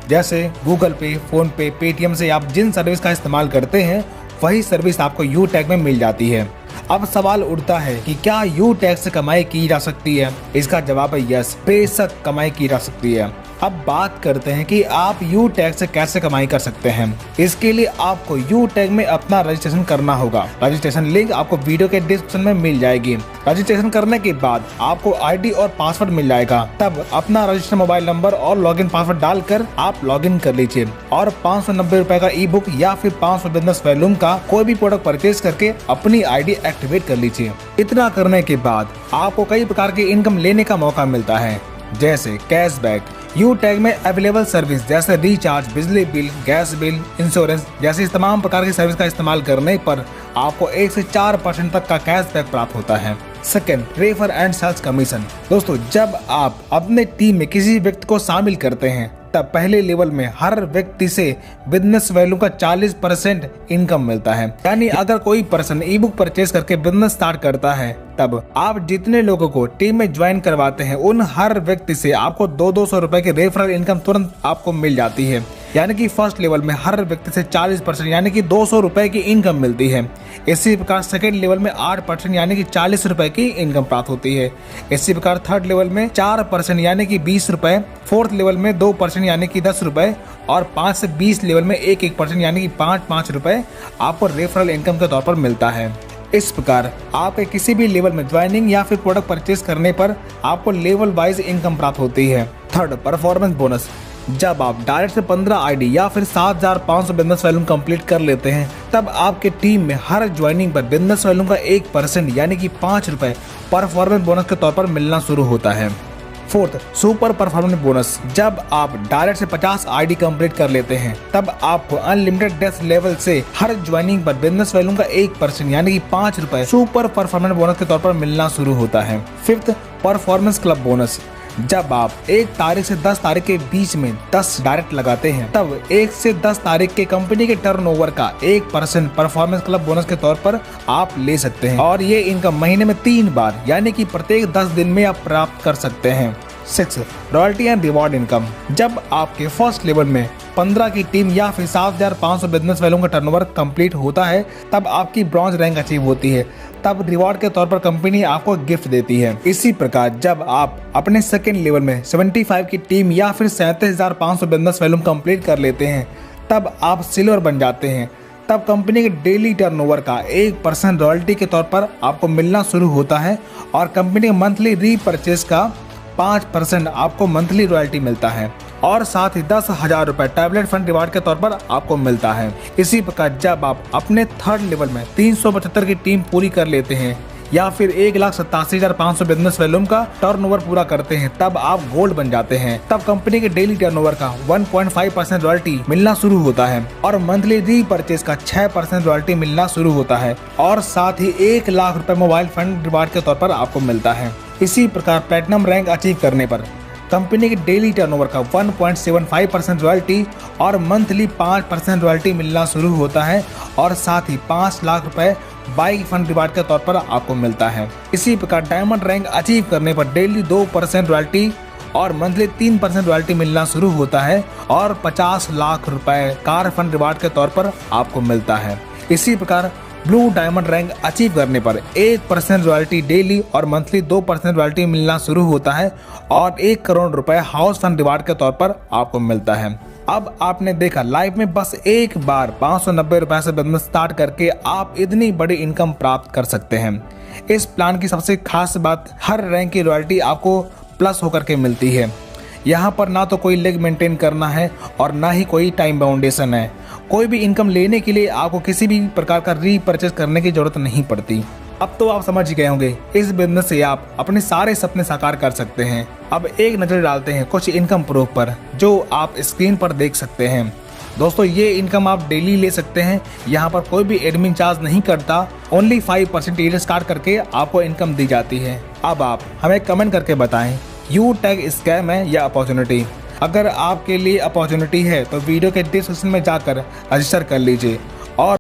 जैसे गूगल पे, फोन पे, पेटीएम से आप जिन सर्विस का इस्तेमाल करते हैं वही सर्विस आपको यू टैग में मिल जाती है। अब सवाल उठता है कि क्या यू टैग से कमाई की जा सकती है? इसका जवाब है यस, बेशक कमाई की जा सकती है। अब बात करते हैं कि आप यू टैग से कैसे कमाई कर सकते हैं। इसके लिए आपको यू टैग में अपना रजिस्ट्रेशन करना होगा। रजिस्ट्रेशन लिंक आपको वीडियो के डिस्क्रिप्शन में मिल जाएगी। रजिस्ट्रेशन करने के बाद आपको आईडी और पासवर्ड मिल जाएगा। तब अपना रजिस्टर्ड मोबाइल नंबर और लॉगिन पासवर्ड डालकर आप लॉगिन कर लीजिए और 590 रुपए का ई बुक या फिर 500 बिजनेस वॉल्यूम का कोई भी प्रोडक्ट परचेज करके अपनी आईडी एक्टिवेट कर लीजिए। इतना करने के बाद आपको कई प्रकार की इनकम लेने का मौका मिलता है, जैसे कैशबैक। यू टैग में अवेलेबल सर्विस जैसे रिचार्ज, बिजली बिल, गैस बिल, इंश्योरेंस जैसी तमाम प्रकार की सर्विस का इस्तेमाल करने पर आपको 1 से 4% तक का कैशबैक प्राप्त होता है। Second, refer and sales commission. दोस्तों, जब आप अपने टीम में किसी व्यक्ति को शामिल करते हैं तब पहले लेवल में हर व्यक्ति से बिजनेस वैल्यू का 40% इनकम मिलता है। यानी अगर कोई पर्सन ई बुक परचेज करके बिजनेस स्टार्ट करता है तब आप जितने लोगों को टीम में ज्वाइन करवाते हैं उन हर व्यक्ति से आपको 200 रुपए की रेफरल इनकम तुरंत आपको मिल जाती है। यानी कि फर्स्ट लेवल में हर व्यक्ति से 40% यानी कि 200 रुपए की इनकम मिलती है। इसी प्रकार सेकेंड लेवल में 8% यानी कि 40 रुपए की इनकम प्राप्त होती है। इसी प्रकार थर्ड लेवल में 4% यानी कि 20 रुपए, फोर्थ लेवल में 2% यानी कि 10 रुपए और 5 से 20 लेवल में 1% यानी कि 5 रुपए आपको रेफरल इनकम के तौर पर मिलता है। इस प्रकार आपके किसी भी लेवल में ज्वाइनिंग या फिर प्रोडक्ट परचेज करने पर आपको लेवल वाइज इनकम प्राप्त होती है। Third, performance bonus. जब आप डायरेक्ट से 15 आईडी या फिर 7500 बिजनेस वॉल्यूम कंप्लीट कर लेते हैं तब आपके टीम में हर ज्वाइनिंग पर बिजनेस वॉल्यूम का 1% यानी कि 5 रुपए परफॉर्मेंस बोनस के तौर पर मिलना शुरू होता है। Fourth, super performance bonus. जब आप डायरेक्ट से 50 आईडी कंप्लीट कर लेते हैं तब आपको अनलिमिटेड डेस्क लेवल से हर ज्वाइनिंग पर बिजनेस वॉल्यूम का 1% यानी कि 5 रुपए सुपर परफॉर्मेंस बोनस के तौर पर मिलना शुरू होता है। Fifth, performance club bonus. जब आप 1 तारीख से 10 तारीख के बीच में 10 डायरेक्ट लगाते हैं तब 1 से 10 तारीख के कंपनी के टर्नओवर का 1% परफॉर्मेंस क्लब बोनस के तौर पर आप ले सकते हैं और ये इनकम महीने में 3 बार यानी कि प्रत्येक 10 दिन में आप प्राप्त कर सकते हैं। 6, रॉयल्टी एंड रिवॉर्ड इनकम। जब आपके फर्स्ट लेवल में 15 की टीम या फिर 7500 बिजनेस वैल्यू का टर्नओवर कंप्लीट होता है तब आपकी ब्रॉन्ज रैंक अचीव होती है। तब रिवॉर्ड के तौर पर कंपनी आपको गिफ्ट देती है। इसी प्रकार जब आप अपने सेकेंड लेवल में 75 की टीम या फिर 37,500 बिजनेस वैल्यू कंप्लीट कर लेते हैं तब आप सिल्वर बन जाते हैं। तब कंपनी के डेली टर्नओवर का 1% रॉयल्टी के तौर पर आपको मिलना शुरू होता है और कंपनी के मंथली रीपरचेज का 5% आपको मंथली रॉयल्टी मिलता है और साथ ही 10,000 रुपए टैबलेट फंड रिवार्ड के तौर पर आपको मिलता है। इसी प्रकार जब आप अपने थर्ड लेवल में 375 की टीम पूरी कर लेते हैं या फिर 1,87,500 बिजनेस वॉल्यूम का टर्नओवर पूरा करते हैं तब आप गोल्ड बन जाते हैं। तब कंपनी के डेली टर्नओवर का 1.5% रॉयल्टी मिलना शुरू होता है और मंथली रीपरचेज का 6% रॉयल्टी मिलना शुरू होता है और साथ ही 1 लाख रुपए मोबाइल फंड रिवार्ड के तौर पर आपको मिलता है। इसी प्रकार प्लैटिनम रैंक अचीव करने पर कंपनी के डेली टर्नओवर का 1.75% रॉयल्टी और मंथली 5% रॉयल्टी मिलना शुरू होता है और साथ ही 5 लाख रुपए बाइक फंड रिवार्ड के तौर पर आपको मिलता है। इसी प्रकार डायमंड रैंक अचीव करने पर डेली 2% रॉयल्टी और मंथली 3% रॉयल्टी मिलना शुरू होता है और 50 लाख रुपए कार फंड रिवार्ड के तौर पर आपको मिलता है। इसी प्रकार ब्लू डायमंड रैंक अचीव करने पर 1% रॉयल्टी डेली और मंथली 2% रॉयल्टी मिलना शुरू होता है और 1 करोड़ रुपए हाउस फंड रिवार्ड के तौर पर आपको मिलता है। अब आपने देखा लाइफ में बस एक बार 590 रुपए से बिजनेस स्टार्ट करके आप इतनी बड़ी इनकम प्राप्त कर सकते हैं। इस प्लान की सबसे खास बात, हर रैंक की रॉयल्टी आपको प्लस होकर के मिलती है। यहाँ पर ना तो कोई लेग मेंटेन करना है और ना ही कोई टाइम बाउंडेशन है। कोई भी इनकम लेने के लिए आपको किसी भी प्रकार का रीपरचेज करने की जरूरत नहीं पड़ती। अब तो आप समझ गए होंगे इस बिजनेस से आप अपने सारे सपने साकार कर सकते हैं। अब एक नजर डालते हैं कुछ इनकम प्रूफ पर जो आप स्क्रीन पर देख सकते हैं। दोस्तों, ये इनकम आप डेली ले सकते हैं। यहाँ पर कोई भी एडमिन चार्ज नहीं करता। ओनली 5% ईयर स्टार्ट करके आपको इनकम दी जाती है। अब आप हमें कमेंट करके बताएं यू टैग स्कैम है या अपॉर्चुनिटी। अगर आपके लिए अपॉर्चुनिटी है तो वीडियो के डिस्क्रिप्शन में जाकर रजिस्टर कर लीजिए और